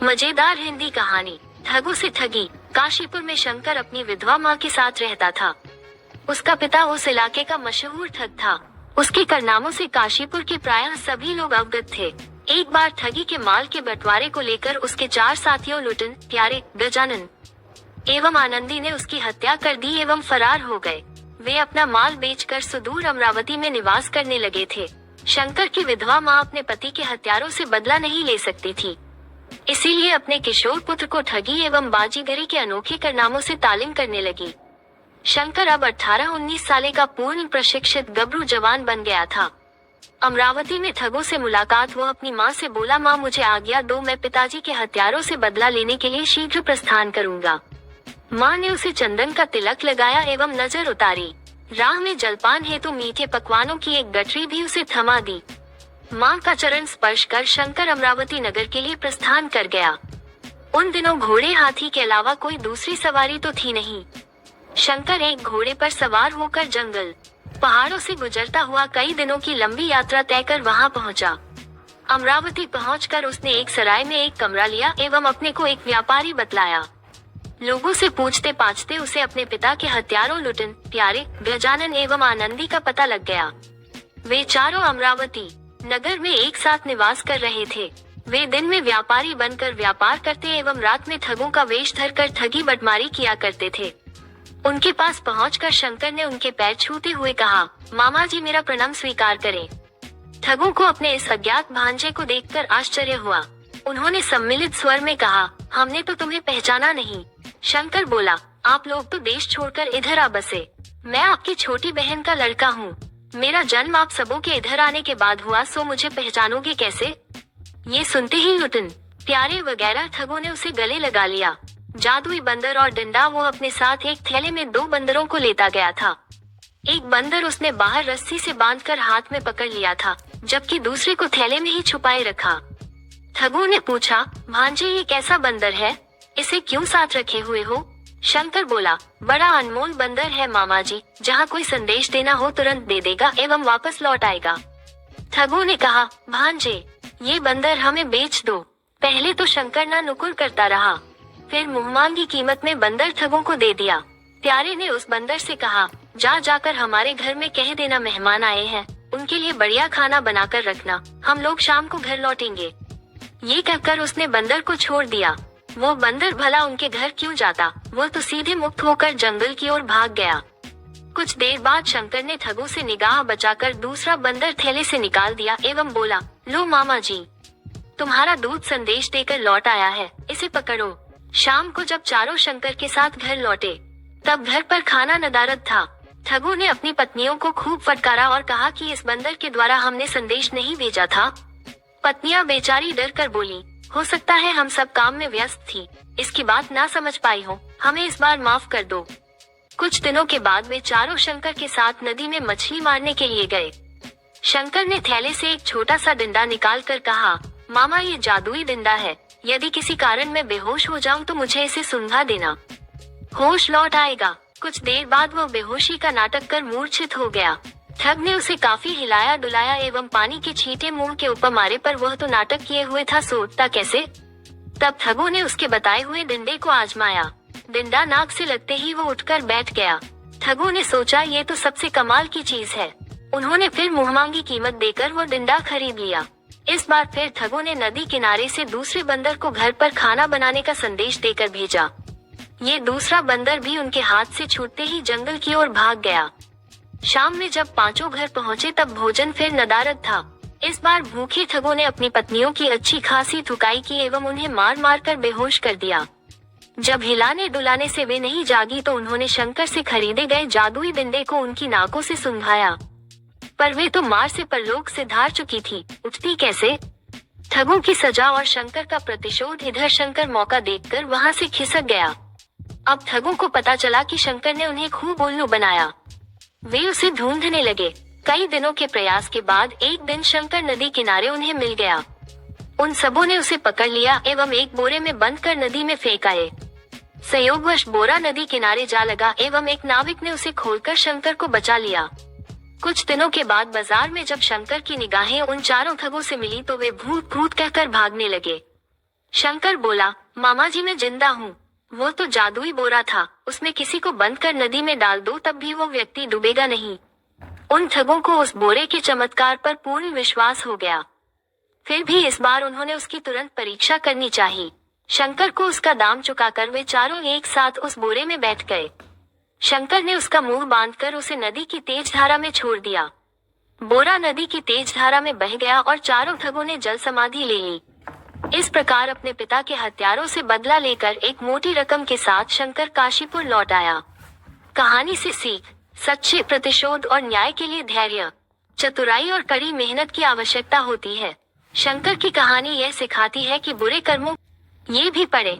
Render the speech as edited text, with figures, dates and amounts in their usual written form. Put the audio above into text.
मजेदार हिंदी कहानी ठगों से ठगी। काशीपुर में शंकर अपनी विधवा माँ के साथ रहता था। उसका पिता उस इलाके का मशहूर ठग था। उसके कारनामों से काशीपुर के प्रायः सभी लोग अवगत थे। एक बार ठगी के माल के बंटवारे को लेकर उसके 4 साथियों लुटन, प्यारे, गजानन एवं आनंदी ने उसकी हत्या कर दी एवं फरार हो गए। वे अपना माल बेचकर सुदूर अमरावती में निवास करने लगे थे। शंकर की विधवा माँ अपने पति के हत्यारों से बदला नहीं ले सकती थी, इसीलिए अपने किशोर पुत्र को ठगी एवं बाजीगरी के अनोखे कारनामों से तालीम करने लगी। शंकर अब 18-19 साल का पूर्ण प्रशिक्षित गबरू जवान बन गया था। अमरावती में ठगों से मुलाकात वो अपनी माँ से बोला, माँ मुझे आज्ञा दो, मैं पिताजी के हत्यारों से बदला लेने के लिए शीघ्र प्रस्थान करूंगा। माँ ने उसे चंदन का तिलक लगाया एवं नजर उतारी। राह में जलपान हेतु मीठे पकवानों की एक गठरी भी उसे थमा दी। माँ का चरण स्पर्श कर शंकर अमरावती नगर के लिए प्रस्थान कर गया। उन दिनों घोड़े हाथी के अलावा कोई दूसरी सवारी तो थी नहीं। शंकर एक घोड़े पर सवार होकर जंगल पहाड़ों से गुजरता हुआ कई दिनों की लंबी यात्रा तय कर वहां पहुंचा। अमरावती पहुंचकर उसने एक सराय में एक कमरा लिया एवं अपने को एक व्यापारी बतलाया। लोगों से पूछते पाछते उसे अपने पिता के हत्यारों लुटन, प्यारे, गजानन एवं आनंदी का पता लग गया। वे चारों अमरावती नगर में एक साथ निवास कर रहे थे। वे दिन में व्यापारी बनकर व्यापार करते एवं रात में ठगों का वेश धरकर ठगी बटमारी किया करते थे। उनके पास पहुंचकर शंकर ने उनके पैर छूते हुए कहा, मामा जी मेरा प्रणाम स्वीकार करें। ठगों को अपने इस अज्ञात भांजे को देखकर आश्चर्य हुआ। उन्होंने सम्मिलित स्वर में कहा, हमने तो तुम्हें पहचाना नहीं। शंकर बोला, आप लोग तो देश छोड़कर इधर आ बसे। मैं आपकी छोटी बहन का लड़का हूँ। मेरा जन्म आप सबों के इधर आने के बाद हुआ, सो मुझे पहचानोगे कैसे? ये सुनते ही लुटन, प्यारे वगैरह ठगों ने उसे गले लगा लिया। जादुई बंदर और डंडा वो अपने साथ एक थैले में 2 बंदरों को लेता गया था। एक बंदर उसने बाहर रस्सी से बांधकर हाथ में पकड़ लिया था, जबकि दूसरे को थैले में ही छुपाए रखा। ठगों ने पूछा, भांजे ये कैसा बंदर है, इसे क्यों साथ रखे हुए हो? शंकर बोला, बड़ा अनमोल बंदर है मामा जी, जहाँ कोई संदेश देना हो तुरंत दे देगा एवं वापस लौट आएगा। ठगों ने कहा, भांजे ये बंदर हमें बेच दो। पहले तो शंकर ना नुकुर करता रहा, फिर मुंहमांगी कीमत में बंदर ठगों को दे दिया। प्यारे ने उस बंदर से कहा, जाकर हमारे घर में कह देना मेहमान आए हैं, उनके लिए बढ़िया खाना बनाकर रखना, हम लोग शाम को घर लौटेंगे। ये कहकर उसने बंदर को छोड़ दिया। वो बंदर भला उनके घर क्यों जाता, वो तो सीधे मुक्त होकर जंगल की ओर भाग गया। कुछ देर बाद शंकर ने ठगों से निगाह बचाकर दूसरा बंदर थैले से निकाल दिया एवं बोला, लो मामा जी, तुम्हारा दूध संदेश देकर लौट आया है, इसे पकड़ो। शाम को जब चारों शंकर के साथ घर लौटे, तब घर पर खाना नदारद था। ठगों ने अपनी पत्नियों को खूब फटकारा और कहा कि इस बंदर के द्वारा हमने संदेश नहीं भेजा था। पत्नियां बेचारी डर कर बोली, हो सकता है हम सब काम में व्यस्त थी, इसकी बात ना समझ पाई हो, हमें इस बार माफ कर दो। कुछ दिनों के बाद वे चारों शंकर के साथ नदी में मछली मारने के लिए गए। शंकर ने थैले से एक छोटा सा डंडा निकाल कर कहा, मामा ये जादुई डंडा है, यदि किसी कारण मैं बेहोश हो जाऊं तो मुझे इसे सूंघा देना, होश लौट आएगा। कुछ देर बाद वो बेहोशी का नाटक कर मूर्छित हो गया। ठग ने उसे काफी हिलाया डुलाया एवं पानी के छींटे मुंह के ऊपर मारे, पर वह तो नाटक किए हुए था, सोचता कैसे? तब ठगों ने उसके बताए हुए डंडे को आजमाया। डंडा नाक से लगते ही वो उठकर बैठ गया। ठगों ने सोचा ये तो सबसे कमाल की चीज है। उन्होंने फिर मुंहमांगी कीमत देकर वो डंडा खरीद लिया। इस बार फिर ठगों ने नदी किनारे से दूसरे बंदर को घर पर खाना बनाने का संदेश देकर भेजा। ये दूसरा बंदर भी उनके हाथ से छूटते ही जंगल की ओर भाग गया। शाम में जब पांचों घर पहुंचे तब भोजन फिर नदारद था। इस बार भूखे ठगों ने अपनी पत्नियों की अच्छी खासी थुकाई की एवं उन्हें मार मार कर बेहोश कर दिया। जब हिलाने डुलाने से वे नहीं जागी तो उन्होंने शंकर से खरीदे गए जादुई डंडे को उनकी नाकों से सूंघाया, पर वे तो मार से परलोक से धार चुकी थी, उठती कैसे? ठगों की सजा और शंकर का प्रतिशोध। इधर शंकर मौका देखकर वहां से खिसक गया। अब ठगों को पता चला कि शंकर ने उन्हें खूब उल्लू बनाया। वे उसे ढूंढने लगे। कई दिनों के प्रयास के बाद एक दिन शंकर नदी किनारे उन्हें मिल गया। उन सबों ने उसे पकड़ लिया एवं एक बोरे में बंद कर नदी में फेंक आए। संयोगवश बोरा नदी किनारे जा लगा एवं एक नाविक ने उसे खोलकर शंकर को बचा लिया। कुछ दिनों के बाद बाजार में जब शंकर की निगाहें उन चारों ठगों से मिली तो वे भूत भूत कहकर भागने लगे। शंकर बोला, मामा जी मैं जिंदा हूँ। वो तो जादुई बोरा था, उसमें किसी को बंद कर नदी में डाल दो तब भी वो व्यक्ति डूबेगा नहीं। उन ठगों को उस बोरे के चमत्कार पर पूर्ण विश्वास हो गया। फिर भी इस बार उन्होंने उसकी तुरंत परीक्षा करनी चाहिए। शंकर को उसका दाम चुकाकर वे चारों एक साथ उस बोरे में बैठ गए। शंकर ने उसका मुंह बांधकर उसे नदी की तेज धारा में छोड़ दिया। बोरा नदी की तेज धारा में बह गया और चारों ठगों ने जल समाधि ले ली। इस प्रकार अपने पिता के हत्यारों से बदला लेकर एक मोटी रकम के साथ शंकर काशीपुर लौट आया। कहानी से सीख, सच्चे प्रतिशोध और न्याय के लिए धैर्य, चतुराई और कड़ी मेहनत की आवश्यकता होती है। शंकर की कहानी यह सिखाती है कि बुरे कर्मों ये भी पढ़े।